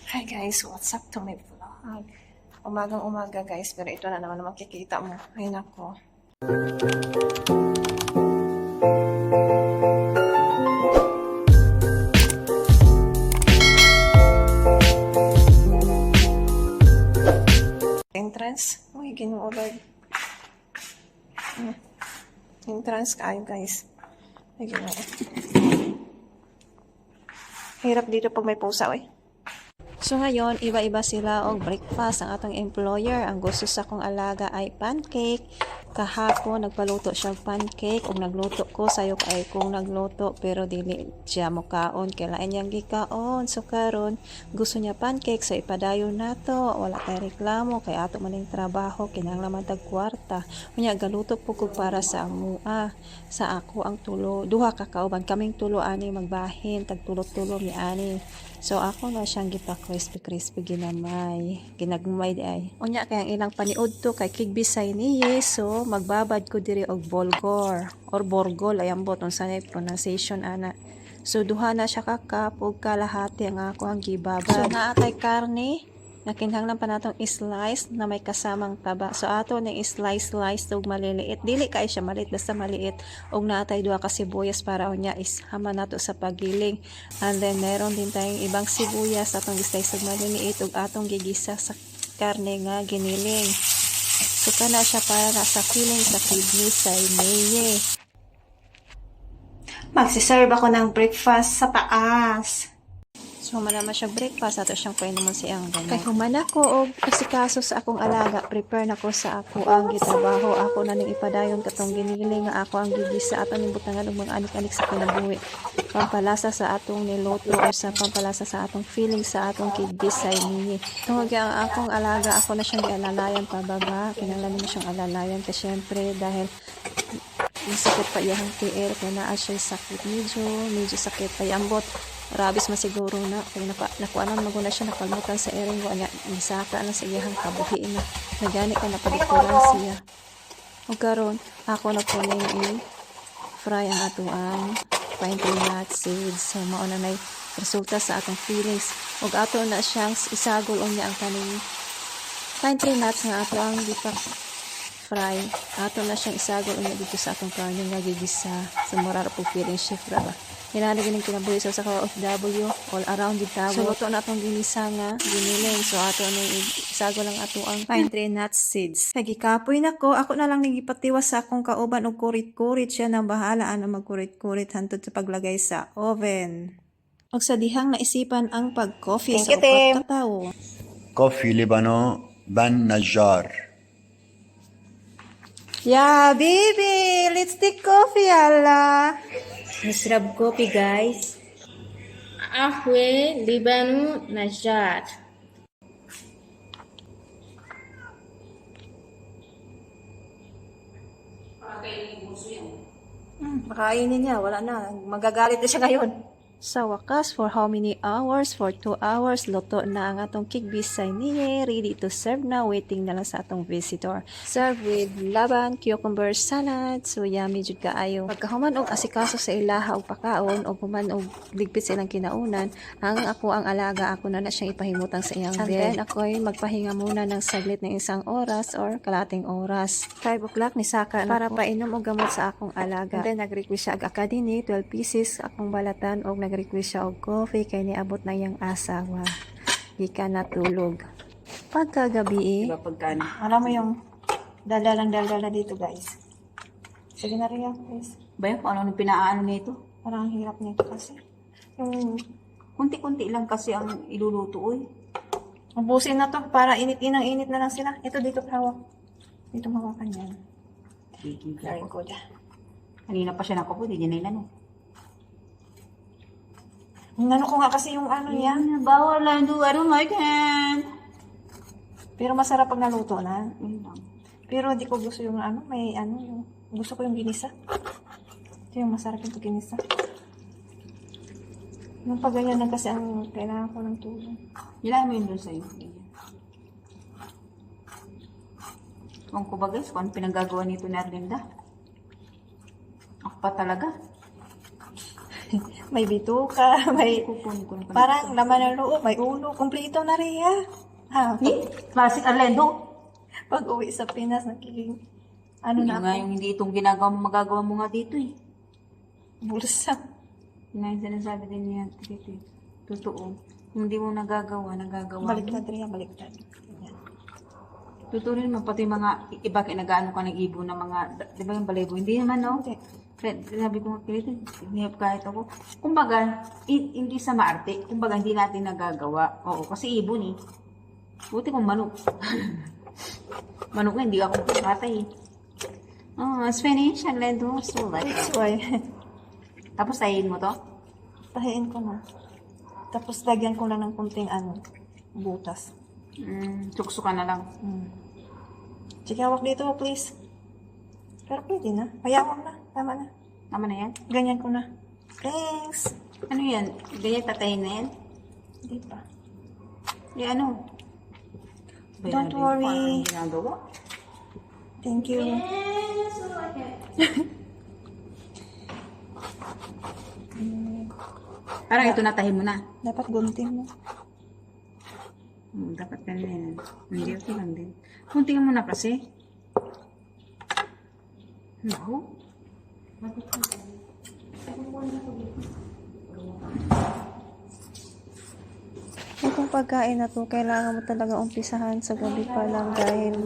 Hi guys, what's up to my vlog? Umagang umaga guys, pero ito na naman ang makikita mo. Ayun ako. Entrance. Uy, Ginoo Lord. Entrance kayo guys. Ay, Ginoo. Hirap dito pag may pusa, eh. So ngayon, iba-iba sila og breakfast ang atong employer. Ang gusto sa kong alaga ay pancake. Kahapon nagpaluto siya og pancake ug nagluto ko sayok ay kung nagluto pero dili siya mokaon kailangan niyang gikaon. So karon gusto niya pancake so ipadayon nato. Wala kay reklamo kay ato man ning trabaho kinahanglan man tag kwarta. Unya galuto po ko para sa amua. Sa ako ang tulo. Duha ka kauban kaming tulo ani magbahin tag tulo-tulo mi ani. So ako na siyang gipa-crispy ginamay. Ginagmay di ay. Unya kay ang ilang paniudto kay kigbisay niye. So magbabad ko diri og bolgor or borgol ay ambot unsa nay pronunciation ana. So duha na siya ka cup ug kalahati ang ako ang gibabad. So naatay karne na kinahanglan pa natong slice na may kasamang taba. So ato ning slice og maliliit. Dili kay siya maliit basta maliit. Og naatay duha ka sibuyas para unya is hama nato sa pagiling. And then meron din tayong ibang sibuyas atong slice og maliliit ug atong gigisa sa karne nga giniling. So kana siya para sa feeling sa kidney sa ineye. Magsiserve ako ng breakfast sa taas. So, manama siya breakfast, ato siyang painuman siyang ganyan. Kaya human ako og asikaso sa akong alaga, prepare na ko sa ako ang gitrabaho. Ako na ning ipadayon katong giniling nga ako ang gigisa ato ning butangan og mga anik-anik sa kinabuhi. Pampalasa sa atong niluto o sa pampalasa sa atong feeling sa atong kigdisay niya. Tungod ang akong alaga, ako na siyang alalayan pababa. Kinahanglan mo siyang alalayan kasi syempre dahil sakit pa iyang tiil kaya naa siya sakit medyo sakit pa ambot rabis masiguro na kaya nakuanan maguna siya nakalmutan sa ering ko anya misaka na sa iyang kabuhi na nagani ka napadikuran siya ug karon ako na po ning fry ang atuang pine tree nut seeds so mao na nay resulta sa atong feelings ug ato na siyang isagol unya ang kaning pine tree nuts nga ato ang fry. Ato na siyang isagol unya dito sa atong karne nga gigisa sa morar po feeling shift ra ba. Hinali gining kinabuhi sa OFW all around the tower. So luto na atong ginisa nga giniling. So ato na isagol lang ato ang pine tree nut seeds. Kay gikapoy na ko, ako na lang nagipatiwas sa akong kauban og kurit-kurit siya nang bahala ana magkurit-kurit hantod sa paglagay sa oven. Og sa dihang naisipan ang pag-coffee sa upat ka tawo. Coffee Libano Ben Najjar. Yeah, baby, let's take coffee, Allah. نشرب كوفي guys. قهوة لبنان نجار. Makainin niya, wala na. Magagalit na siya ngayon. Sa wakas, for how many hours? For 2 hours, luto na ang atong kigbisay niye. Ready to serve na. Waiting na lang sa atong visitor. Serve with laban, cucumber salad. So, yummy jud kaayo. Pagkahuman og asikaso sa ilaha og pakaon o human og ligpit silang kinaunan, ang ako ang alaga, ako na siyang ipahimutan sa iyang bed. And then, ako'y magpahinga muna ng saglit ng 1 oras or kalating oras. 5 o'clock ni Saka na para painom og gamot sa akong alaga. And then, nag-request siya ag akadini, 12 pieces akong balatan og nag-request siya og coffee kay niabot na iyang asawa. Gika natulog. Pagkagabi, alam mo yung daldala dito guys. Sige na rin guys. Ba yun, kung ano pinaano nito? Parang hirap nito kasi. Yung Kunti-kunti lang kasi ang iluluto, oy. ubusin na to para init na lang sila. Ito dito hawak. Dito hawakan yan. Karin ko dyan. Kanina pa siya nakapo, di niya nailano. Nano ko nga kasi yung ano yan. Bawal lang do, I don't like it. Pero masarap pag naluto na. Yun lang. Pero hindi ko gusto yung ano, may ano, yung, gusto ko yung ginisa. Ito yung masarap yung ginisa. Nung pag ganyan lang kasi ang kailangan ko ng tulong. Ilan mo yun doon sa'yo? Kung ko ba guys, kung ano pinagagawa nito ni Arlinda? Ako pa talaga. May bituka, may Kukunin ko na. parang laman ng loob, may ulo, kumpleto na rin ha. Classic Arlendo. Pag uwi sa Pinas, nagiging ano Yun na nga ako, yung hindi itong ginagawa mo, magagawa mo nga dito eh. bulsa. Yun nga yung sinasabi din niya dito eh. Totoo. Kung hindi mo nagagawa mo. Baliktad rin, baliktad. Yan. Totoo rin naman, pati mga iba nag-ano ka ng ibon na mga, di ba yung balibo? Hindi naman, no? Hindi. Fred, sinabi ko nga kilito, kahit ako. Kumbaga, hindi sa maarte. Kumbaga, hindi natin nagagawa. Oo, kasi ibon eh. Buti kung manok. Manok na, hindi ako patay eh. Oh, Spanish, Arlendo, so like. That's why, Tapos tayin mo to? tahiin ko na. Tapos lagyan ko lang ng kunting butas. Tukso ka na lang. Sige, hawak dito, please. Pero pwede na. Hayawak na. Tama na. Tama na yan? Ganyan ko na. Thanks. Ano yan? Ganyan tatayin na yan? Hindi pa. Eh ano? Don't worry. Paano ginagawa? Thank you. Parang ito natahin mo na. Dapat gunting mo. Dapat ganyan. Hindi, okay lang din. Kuntingin mo na kasi. No? Itong pagkain na to, kailangan mo talaga umpisahan sa gabi pa lang dahil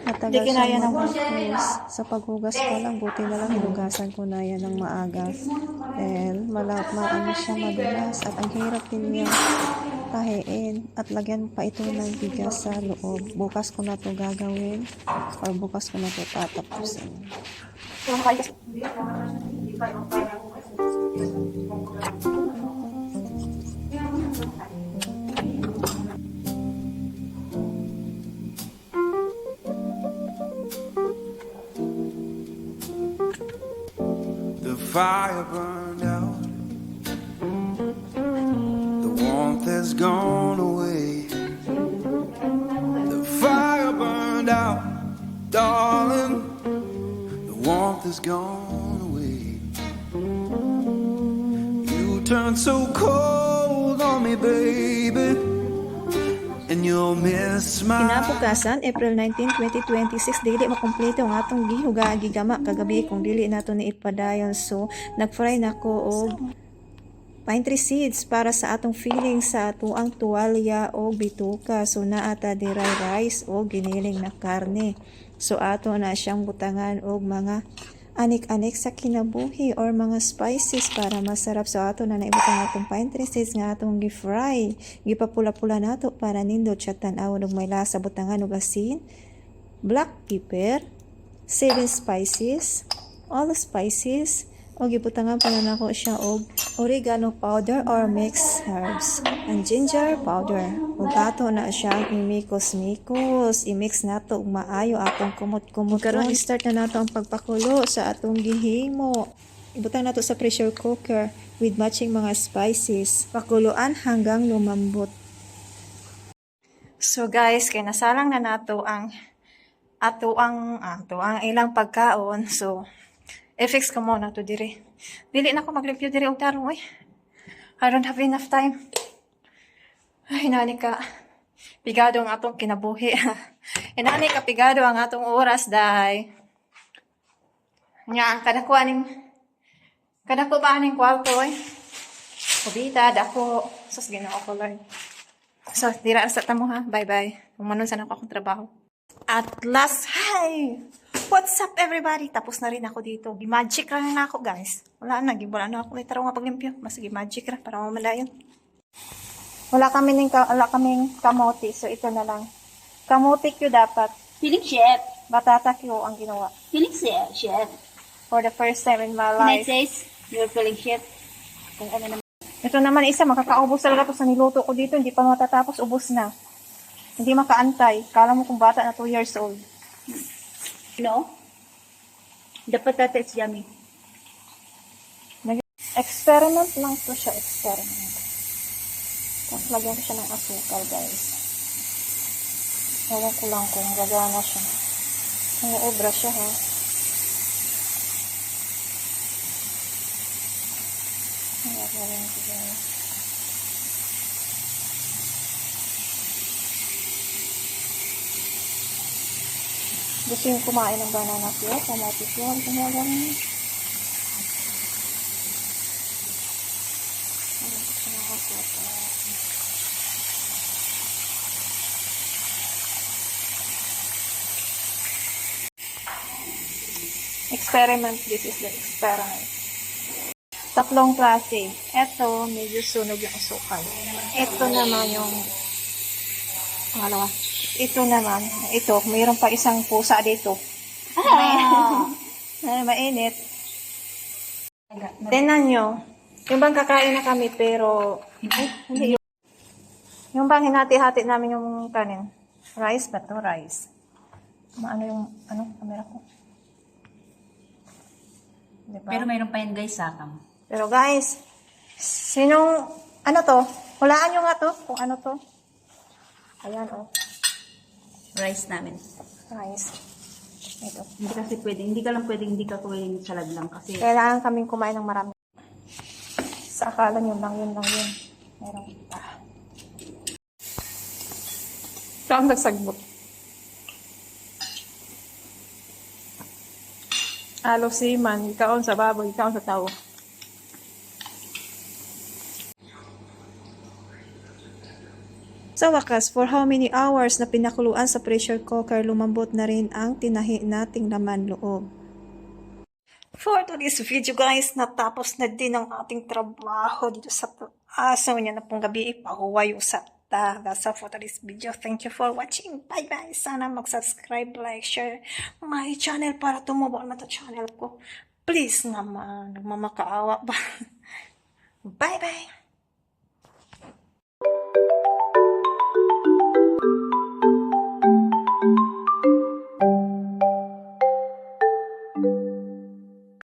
matagal Hindi kinaya siya ng mag-hugas. Sa paghugas pa lang, buti na lang hinugasan ko na yan ng maaga. Dahil maano siya madulas at ang hirap din niya tahiin at lagyan pa ito ng bigas sa loob. Bukas ko na to gagawin or bukas ko na to tatapusin. The fire burned out. The warmth has gone away. The fire burned out, darling. The warmth has gone away. You turned so cold on me, baby. And you'll miss my. Kinabukasan, April 19, 2026, dili makumpleto ang atong gigama kagabi kung dili nato ni ipadayon. So, nag-fry na ko og pine tree seeds para sa atong feeling sa atuang tuwalya o bituka. So, naata diray rice o giniling na karne. So, ato na siyang butangan og mga anik-anik sa kinabuhi or mga spices para masarap. So, ato na naibutang atong pine tree seeds nga atong gi-fry. Gipapula-pula nato para nindot siya tan-aw og may lasa, butangan og asin, black pepper, 7 spices, all spices, o gibutangan pa na nako siya og oregano powder or mixed herbs and ginger powder. Ug ato na siya imikos-mikos, i-mix nato og maayo atong kumot-kumot. Karon start na nato ang pagpakulo sa atong gihimo. Ibutang nato sa pressure cooker with matching mga spices. Pakuluan hanggang lumambot. So guys, kay nasalang na nato ang ilang pagkaon. So i-fix ko muna to dire. Dili na ko mag-review dire og tarong eh. I don't have enough time. Ay, nani ka. Pigado ang atong kinabuhi. Inani ka pigado ang atong oras dahay. Nya kada ko ba aning kwarto eh. Kubita dako sus Ginoo ko Lord. So, dira sa tamo ha. Bye-bye. Kung manon sana ako akong trabaho. At last, hi! What's up everybody? Tapos na rin ako dito. Gimagic lang na ako guys. Wala na ako litaro nga paglimpyo. Mas gimagic ra para mamadayon. Wala kaming kamote. So ito na lang. Kamote Q dapat. Feeling chef. Batata Q ang ginawa. Feeling chef. For the first time in my Can I life. taste your feeling chef? Kung ano naman. Ito naman isa, makakaubos talaga to sa niluto ko dito. Hindi pa matatapos, ubos na. Hindi makaantay. Kala mo kung bata na 2 years old. No? The potato is yummy. Experiment lang to siya, experiment. Tapos lagyan ko siya ng asukal, guys. Ewan ko lang kung gagana siya. Nanguobra siya, ha. Ayan, guys. Gusto yung kumain ng banana cute, kamatis yun, tumagang. Experiment, this is the experiment. Tatlong klase. Ito, medyo sunog yung asukal. Ito naman yung pangalawa. Ito naman, ito, mayroon pa isang pusa dito. Ay, mainit. Tingnan nyo. Yung bang kakain na kami, pero, ay, hindi yun. Yung bang hinati-hati namin yung kanin. Rice ba to? Rice. Ano yung, camera ko? Diba? Pero mayroon pa yan guys, sakam. Pero guys, sinong, ano to? Hulaan nyo nga to, kung ano to. Ayan, oh. Rice namin. Rice. Ito. Hindi kasi pwede, hindi ka pwedeng salad lang kasi. Kailangan kaming kumain ng marami. Sa akala nyo lang yun. Meron pa. Saan nagsagbot? Alo si man, ikaon sa baboy, ikaon sa tao. Sa wakas, for how many hours na pinakuluan sa pressure cooker, lumambot na rin ang tinahi nating laman loob. For today's video guys, natapos na din ang ating trabaho dito sa aso niya na pong gabi ipahuway sa taga. So for today's video, thank you for watching. Bye bye! Sana mag-subscribe, like, share my channel para tumubok na to channel ko. Please naman, nagmamakaawa ba? Bye bye!